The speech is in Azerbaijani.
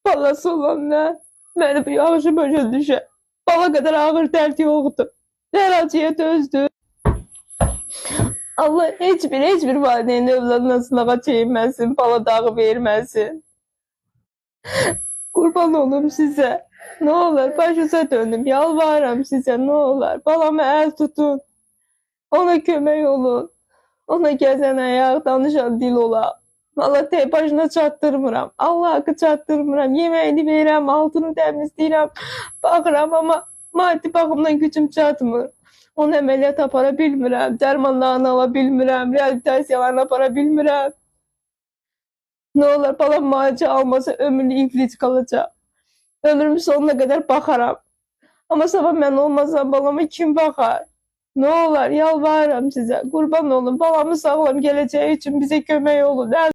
Balası olanlar məni bu yaxşı başa düşər. Bala qədər ağır dərd yoxdur. Hər acıya dözdür. Allah heç bir valideyn övladına sınağa çevirməsin, bala dağı verməsin. Qurban olum sizə. Ne olur başınıza dönüm, yalvarıram sizə, ne olur. Balamı əl tutun. Ona kömək olun. Ona gəzən ayaq, danışan dil ola. Valla tek başına çatdırmıram. Allah haqqı çatdırmıram. Yeməyini verirəm, altını təmizləyirəm. Baxıram ama maddi baxımdan gücüm çatmır. Onu əməliyyat apara bilmirəm. Dərmanlarını ala bilmirəm. Reabilitasiyalarını apara bilmirəm. Ne olur balam müalicə almasa ömürlü iflic qalacaq. Ömrümün sonuna kadar bakaram. Ama sabah ben olmasam balama kim bakar? Ne olur yalvarırım size. Kurban olun. Balamı sağlam geleceği için bize kömək olun.